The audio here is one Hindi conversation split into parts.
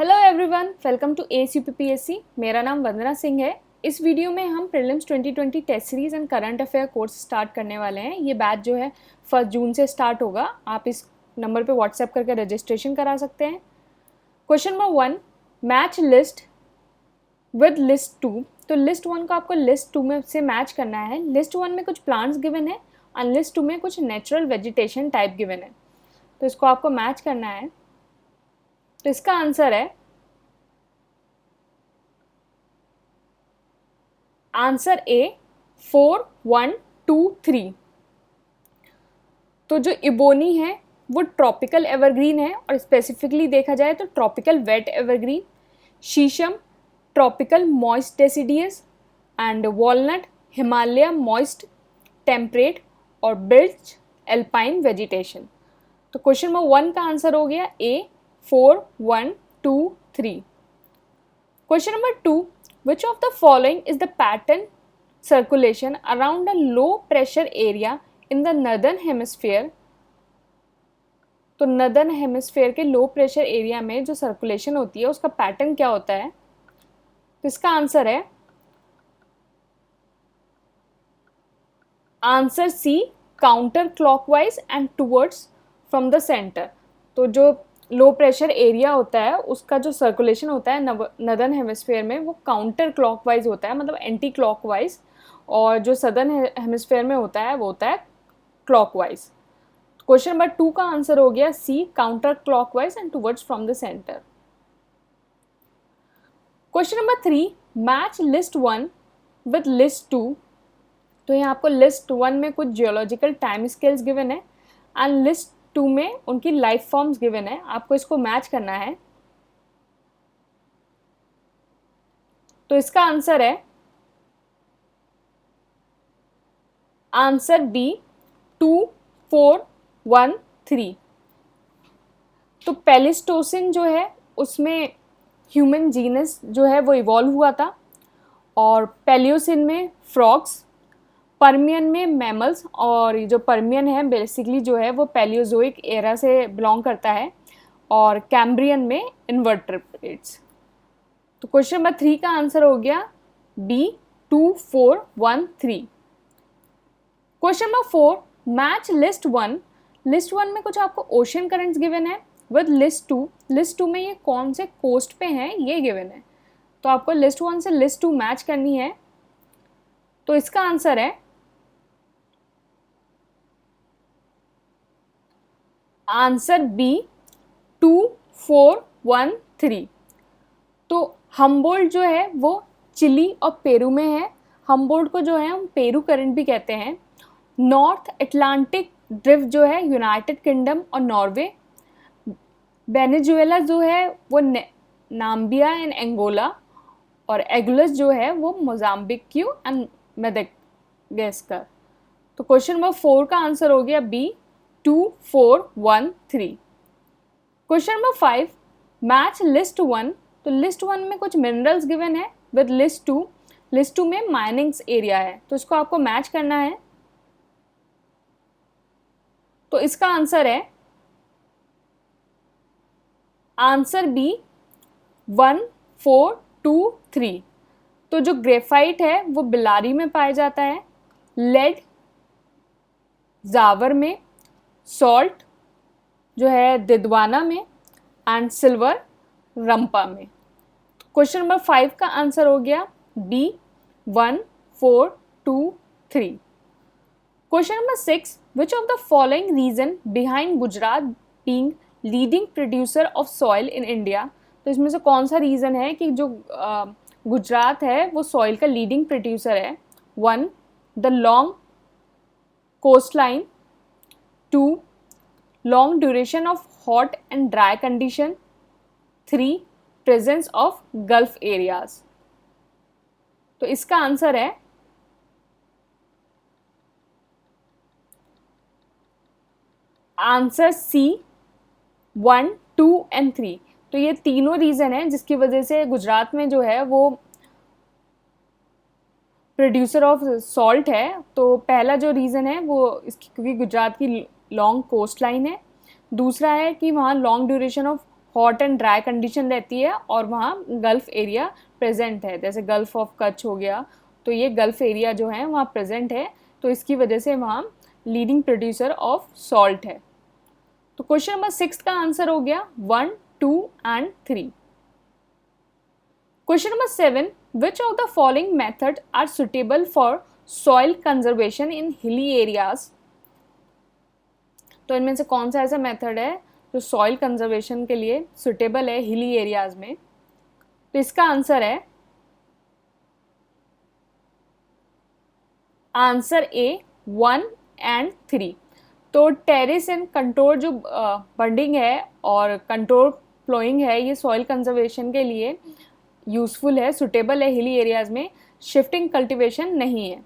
Hello everyone, welcome to ACPPSC। मेरा नाम वंदना सिंह है। इस वीडियो में हम prelims 2020 test series and current affair course start करने वाले हैं। ये बैच जो है 1 जून से स्टार्ट होगा। आप इस नंबर पे व्हाट्सएप करके रजिस्ट्रेशन करा सकते हैं। Question number 1, match list with list 2। तो लिस्ट 1 को आपको लिस्ट 2 में से मैच करना है। लिस्ट 1 में कुछ प्लांट्स गिवन है और लिस्ट 2 में कुछ नेचुरल वेजिटेशन टाइप गिवन है, तो इसको आपको मैच करना है। तो इसका आंसर है आंसर ए 4, 1, 2, 3। तो जो इबोनी है वो ट्रॉपिकल एवरग्रीन है और स्पेसिफिकली देखा जाए तो ट्रॉपिकल वेट एवरग्रीन। शीशम tropical moist deciduous and walnut Himalaya moist temperate और बिर्च एल्पाइन वेजिटेशन। तो क्वेश्चन नंबर 1 का आंसर हो गया ए 4, 1, 2, 3। Question number 2, which of the following is the pattern circulation around a low pressure area in the northern hemisphere? तो नर्दर्न हेमिस्फेयर के लो प्रेशर एरिया में जो सर्कुलेशन होती है उसका पैटर्न क्या होता है? तो इसका आंसर है answer C counter clockwise and towards from the centre. तो जो लो प्रेशर एरिया होता है उसका जो सर्कुलेशन होता है नदर्न हेमिस्फेयर में वो काउंटर क्लॉकवाइज होता है, मतलब एंटी क्लॉकवाइज, और जो सदर्न हेमिस्फेयर में होता है वो होता है क्लॉकवाइज। क्वेश्चन नंबर 2 का आंसर हो गया C counter clockwise and towards from the centre. Question number 3, match list 1 with list 2। तो यहाँ आपको लिस्ट 1 में कुछ जियोलॉजिकल टाइम स्केल्स गिवन है एंड लिस्ट 2 में उनकी लाइफ फॉर्म्स गिवन है। आपको इसको मैच करना है। तो इसका आंसर है आंसर बी 2, 4, 1, 3। तो पेलिस्टोसिन जो है उसमें ह्यूमन जीनस जो है वो इवॉल्व हुआ था, और पेलियोसिन में फ्रॉग्स, पर्मियन में मैमल्स, और ये जो पर्मियन है बेसिकली जो है वो पैलियोजोइक एरा से बिलोंग करता है, और कैम्ब्रियन में इन्वर्टेब्रेट्स। तो क्वेश्चन नंबर 3 का आंसर हो गया B 2, 4, 1, 3। Question number 4, match list 1। List 1 में कुछ आपको ओशन करंट्स गिवन है विद लिस्ट 2। लिस्ट 2 में ये कौन से कोस्ट पे हैं ये गिवन है, तो आपको लिस्ट 1 से लिस्ट 2 मैच करनी है। तो इसका आंसर है आंसर बी 2, 4, 1, 3। तो हम्बोल्ट जो है वो चिली और पेरू में है। हम्बोल्ट को जो है हम पेरू करंट भी कहते हैं। नॉर्थ अटलांटिक ड्रिफ्ट जो है यूनाइटेड किंगडम और नॉर्वे। वेनेजुएला जो है वो नाम्बिया एंड एंगोला, और एगुलस जो है वो मोजाम्बिक एंड मेडागास्कर। तो क्वेश्चन नंबर 4 का आंसर हो गया B 2, 4, 1, 3। Question number 5, match list 1। तो लिस्ट 1 में कुछ मिनरल्स गिवन है विद लिस्ट 2। लिस्ट 2 में माइनिंग्स एरिया है, तो इसको आपको मैच करना है। तो इसका आंसर है आंसर बी 1, 4, 2, 3। तो जो ग्रेफाइट है वो बिलारी में पाया जाता है, लेड जावर में, सॉल्ट जो है दिदवाना में, एंड सिल्वर रंपा में। क्वेश्चन नंबर 5 का आंसर हो गया B 1, 4, 2, 3। Question number 6, which of the following reason behind Gujarat being leading producer of soil in India. तो इसमें से कौन सा रीज़न है कि जो गुजरात है वो सॉइल का लीडिंग प्रोड्यूसर है? 1, the long coast line. 2, long duration of hot and dry condition. 3, presence of gulf areas. तो इसका आंसर है आंसर सी 1, 2 एंड 3। तो ये तीनों रीज़न है जिसकी वजह से गुजरात में जो है वो प्रोड्यूसर ऑफ सॉल्ट है। तो पहला जो रीज़न है वो इसकी क्योंकि गुजरात की लॉन्ग कोस्ट लाइन है। दूसरा है कि वहाँ long duration of hot and dry condition रहती है और वहाँ गल्फ एरिया प्रेजेंट है, जैसे गल्फ ऑफ कच्छ हो गया, तो ये गल्फ एरिया जो है वहाँ प्रेजेंट है, तो इसकी वजह से वहाँ लीडिंग प्रोड्यूसर ऑफ सॉल्ट है। तो क्वेश्चन नंबर 6 का आंसर हो गया 1, 2 and 3। Question number 7, which of the following method are suitable for soil conservation in hilly areas. तो इनमें से कौन सा ऐसा मेथड है जो सॉइल कंजर्वेशन के लिए सुटेबल है हिली एरियाज में। तो इसका आंसर है आंसर ए 1 एंड 3। तो टेरिस एंड कंट्रोल जो बंडिंग है और कंट्रोल फ्लोइंग है, ये सॉइल कंजर्वेशन के लिए यूज़फुल है, सुटेबल है हिली एरियाज़ में, शिफ्टिंग कल्टीवेशन नहीं है।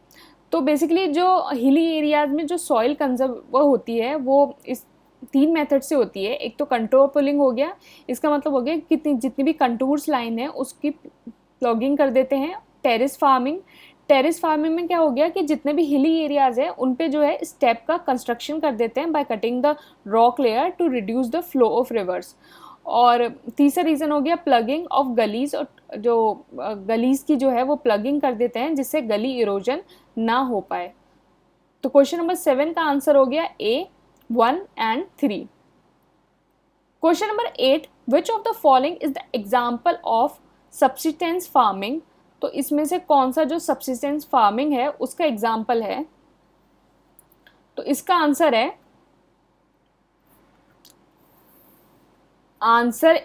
तो बेसिकली जो हिली एरियाज़ में जो सॉइल कंजर्व होती है वो इस 3 मेथड से होती है। एक तो कंट्रोल पुलिंग हो गया, इसका मतलब हो गया कितनी जितनी भी कंटूर्स लाइन है उसकी प्लॉगिंग कर देते हैं। टेरिस फार्मिंग में क्या हो गया कि जितने भी हिली एरियाज़ है उन पे जो है स्टेप का कंस्ट्रक्शन कर देते हैं by cutting the rock layer to reduce the flow of rivers. और तीसरा रीज़न हो गया प्लगिंग ऑफ गलीज, और जो गलीज की जो है वो प्लगिंग कर देते हैं जिससे गली इरोजन ना हो पाए। तो क्वेश्चन नंबर 7 का आंसर हो गया ए 1 and 3। Question number 8, which of the following is the example of subsistence farming. तो इसमें से कौन सा जो सब्सिस्टेंस फार्मिंग है उसका एग्जाम्पल है। तो इसका आंसर है आंसर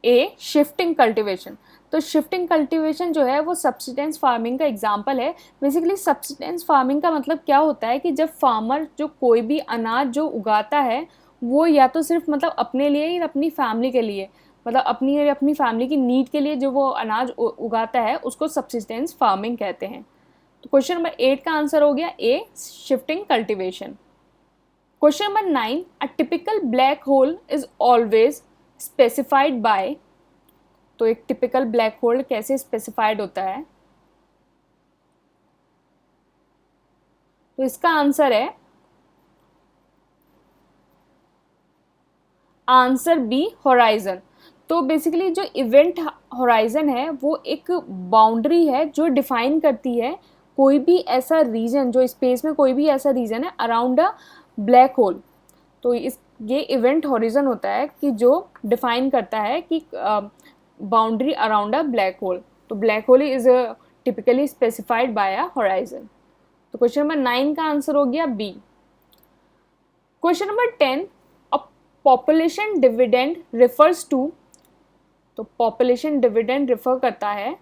ए शिफ्टिंग कल्टीवेशन। तो शिफ्टिंग कल्टीवेशन जो है वो सब्सिस्टेंस फार्मिंग का एग्जाम्पल है। बेसिकली सब्सिस्टेंस फार्मिंग का मतलब क्या होता है कि जब फार्मर जो कोई भी अनाज जो उगाता है वो या तो सिर्फ मतलब अपने लिए या अपनी फैमिली के लिए, मतलब अपनी फैमिली की नीड के लिए जो वो अनाज उगाता है उसको सब्सिस्टेंस फार्मिंग कहते हैं। तो क्वेश्चन नंबर 8 का आंसर हो गया A shifting cultivation. Question number 9, a typical black hole is always specified by. तो एक टिपिकल ब्लैक होल कैसे स्पेसिफाइड होता है। तो इसका आंसर है आंसर बी होराइजन। तो बेसिकली जो इवेंट होराइजन है वो एक बाउंड्री है जो डिफाइन करती है कोई भी ऐसा रीजन, जो स्पेस में कोई भी ऐसा रीजन है अराउंड अ ब्लैक होल। तो ये इवेंट होराइजन होता है कि जो डिफाइन करता है कि boundary around a black hole. तो black hole is typically specified by a horizon. तो क्वेश्चन नंबर 9 का आंसर हो गया B. Question number 10, a population dividend refers to. तो पॉपुलेशन डिविडेंड रिफर करता है,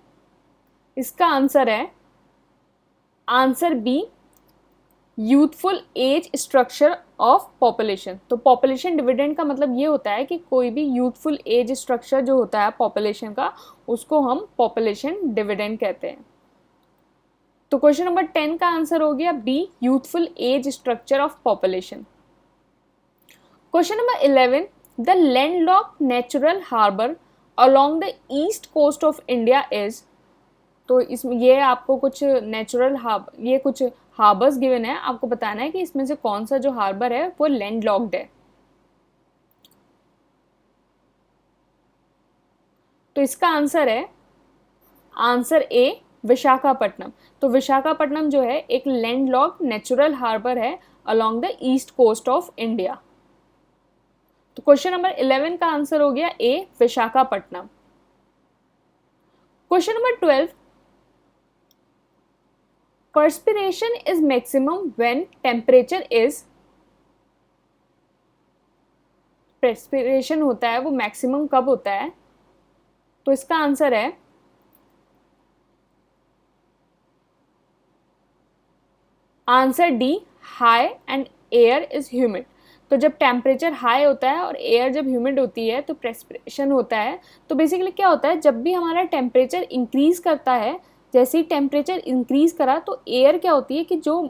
इसका आंसर है answer B youthful age structure of population. तो पॉपुलेशन डिविडेंड का मतलब ये होता है कि कोई भी यूथफुल एज स्ट्रक्चर जो होता है पॉपुलेशन का उसको हम पॉपुलेशन डिविडेंड कहते हैं। तो क्वेश्चन नंबर 10 का आंसर हो गया B youthful age structure of population. Question number 11, the landlocked natural harbour along the east coast of India is. तो इसमें ये आपको कुछ ये कुछ हार्बर्स गिवन है, आपको बताना है कि इसमें से कौन सा जो हार्बर है वो लैंडलॉक्ड है। तो इसका आंसर है आंसर ए विशाखापट्टनम। तो विशाखापट्टनम जो है एक लैंडलॉक्ड नेचुरल हार्बर है along the east coast of India. तो क्वेश्चन नंबर 11 का आंसर हो गया A Visakhapatnam. Question number 12, perspiration is maximum when temperature is। perspiration होता है वो मैक्सिमम कब होता है। तो इसका आंसर है answer D high and air is humid. तो जब टेम्परेचर हाई होता है और एयर जब ह्यूमिड होती है तो प्रेस्पिरेशन होता है। तो बेसिकली क्या होता है, जब भी हमारा टेम्परेचर इंक्रीज करता है, जैसे ही टेम्परेचर इंक्रीज करा तो एयर क्या होती है कि जो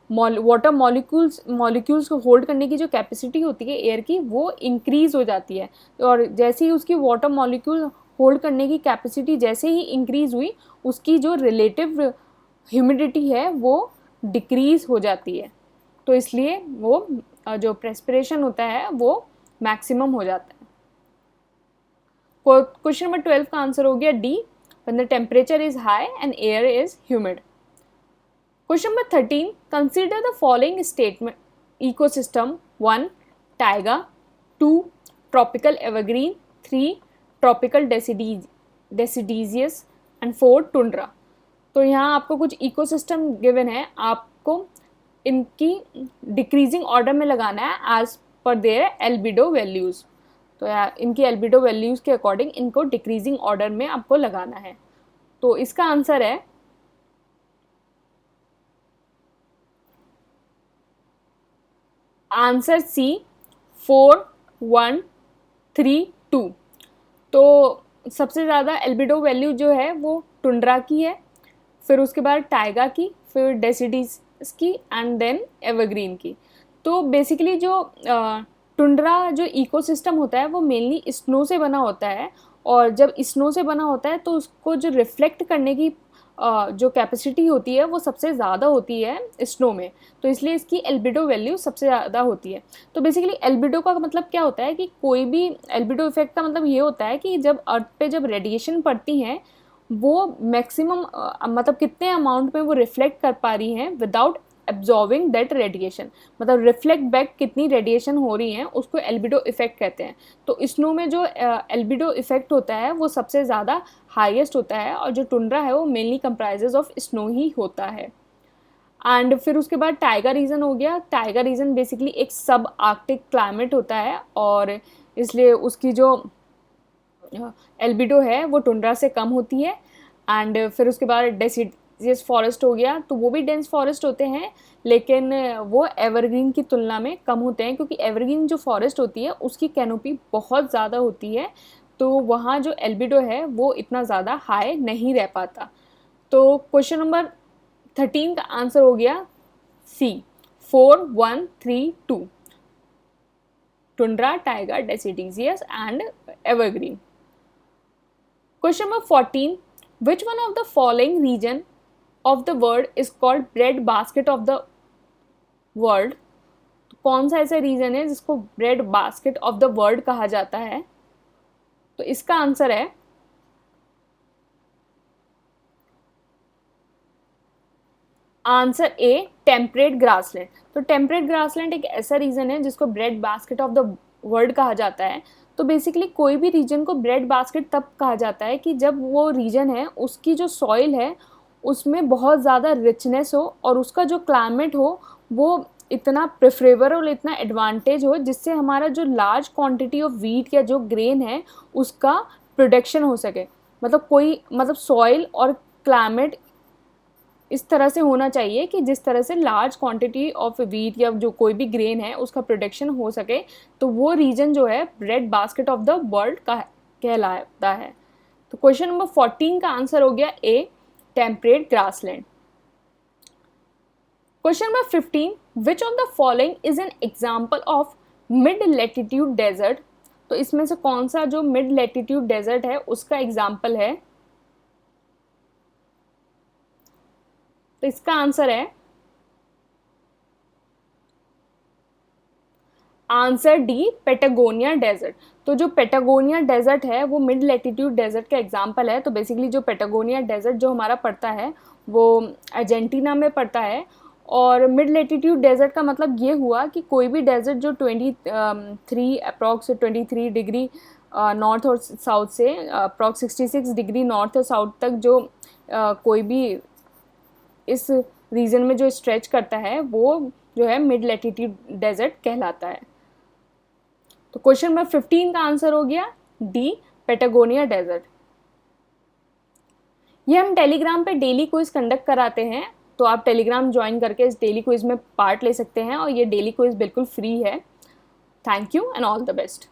वाटर मॉलिक्यूल्स को होल्ड करने की जो कैपेसिटी होती है एयर की वो इंक्रीज हो जाती है। और जैसे ही उसकी वाटर मॉलिक्यूल होल्ड करने की कैपेसिटी जैसे ही इंक्रीज हुई उसकी जो रिलेटिव ह्यूमिडिटी है वो डिक्रीज हो जाती है। तो इसलिए वो जो प्रेस्पिरेशन होता है वो मैक्सिमम हो जाता है। क्वेश्चन नंबर 12 का आंसर हो गया D, when the temperature is high and air is humid. Question number 13, consider the following statement ecosystem: 1 taiga, 2 tropical evergreen, 3 tropical deciduous and 4 tundra. तो यहाँ आपको कुछ इकोसिस्टम गिवन है, आपको इनकी डिक्रीजिंग ऑर्डर में लगाना है as per there albedo values. तो इनकी एल्बिडो वैल्यूज़ के अकॉर्डिंग इनको डिक्रीजिंग ऑर्डर में आपको लगाना है। तो इसका आंसर है आंसर सी 4 1 3 2। तो सबसे ज़्यादा एल्बिडो वैल्यू जो है वो टुंड्रा की है, फिर उसके बाद टाइगा की, फिर डेसिडीज की एंड देन एवरग्रीन की। तो बेसिकली जो टुंड्रा जो इकोसिस्टम होता है वो मेनली स्नो से बना होता है, और जब स्नो से बना होता है तो उसको जो रिफ्लेक्ट करने की जो कैपेसिटी होती है वो सबसे ज़्यादा होती है स्नो में, तो इसलिए इसकी एल्बिडो वैल्यू सबसे ज़्यादा होती है। तो बेसिकली एल्बिडो का मतलब क्या होता है कि कोई भी एल्बिडो इफेक्ट का मतलब ये होता है कि जब अर्थ पे जब रेडिएशन पड़ती हैं वो मैक्सिमम मतलब कितने अमाउंट में वो रिफ्लेक्ट कर पा रही हैं विदाउट एब्जॉर्बिंग दैट रेडिएशन, मतलब रिफ्लेक्ट बैक कितनी रेडिएशन हो रही हैं उसको एल्बिडो इफेक्ट कहते हैं। तो स्नो में जो एल्बिडो इफेक्ट होता है वो सबसे ज़्यादा हाईएस्ट होता है, और जो टुंड्रा है वो मेनली कंप्राइजेज ऑफ स्नो ही होता है। एंड फिर उसके बाद टाइगर रीजन हो गया। टाइगर रीजन बेसिकली एक सब आर्कटिक क्लाइमेट होता है, और इसलिए उसकी जो एल्बिडो है वो टुंड्रा से कम होती है। एंड फिर उसके बाद डेसिडियस फॉरेस्ट हो गया, तो वो भी डेंस फॉरेस्ट होते हैं, लेकिन वो एवरग्रीन की तुलना में कम होते हैं, क्योंकि एवरग्रीन जो फॉरेस्ट होती है उसकी कैनोपी बहुत ज़्यादा होती है, तो वहाँ जो एल्बिडो है वो इतना ज़्यादा हाई नहीं रह पाता। तो क्वेश्चन नंबर 13 का आंसर हो गया सी 4 1 3 2, tundra, tiger, deciduous and evergreen. Question number 14, which one of the following region of the world is called bread basket of the world? कौन सा ऐसा रीजन है जिसको bread basket of the world कहा जाता है? तो इसका आंसर है आंसर ए टेम्परेट ग्रासलैंड। तो टेम्परेट ग्रासलैंड एक ऐसा रीजन है जिसको bread basket of the world कहा जाता है। तो बेसिकली कोई भी रीजन को ब्रेड बास्केट तब कहा जाता है कि जब वो रीजन है उसकी जो सॉइल है उसमें बहुत ज़्यादा रिचनेस हो, और उसका जो क्लाइमेट हो वो इतना प्रेफरेबल और इतना एडवांटेज हो जिससे हमारा जो लार्ज क्वांटिटी ऑफ वीट या जो ग्रेन है उसका प्रोडक्शन हो सके। मतलब सॉइल और क्लाइमेट इस तरह से होना चाहिए कि जिस तरह से लार्ज क्वांटिटी ऑफ वीट या जो कोई भी ग्रेन है उसका प्रोडक्शन हो सके, तो वो रीजन जो है bread basket of the world का कहलाता है। तो क्वेश्चन नंबर 14 का आंसर हो गया A temperate grassland. Question number 15, which of the following is an example of mid latitude desert? तो इसमें से कौन सा जो मिड लैटिट्यूड डेजर्ट है उसका एग्जाम्पल है? तो इसका आंसर है आंसर डी पेटागोनिया डेजर्ट। तो जो पेटागोनिया डेजर्ट है वो मिड लैटिट्यूड डेजर्ट का एग्जाम्पल है। तो बेसिकली जो पेटागोनिया डेजर्ट जो हमारा पड़ता है वो अर्जेंटीना में पड़ता है, और मिड लैटिट्यूड डेजर्ट का मतलब ये हुआ कि कोई भी डेजर्ट जो 23 डिग्री नॉर्थ और साउथ से अप्रॉक्स 66 डिग्री नॉर्थ और साउथ तक जो कोई भी इस रीजन में जो स्ट्रेच करता है वो जो है मिड लैटिट्यूड डेजर्ट कहलाता है। तो क्वेश्चन नंबर 15 का आंसर हो गया डी पेटागोनिया डेजर्ट। ये हम टेलीग्राम पे डेली क्विज कंडक्ट कराते हैं, तो आप टेलीग्राम ज्वाइन करके इस डेली क्विज में पार्ट ले सकते हैं, और ये डेली क्विज बिल्कुल फ्री है। Thank you and all the best.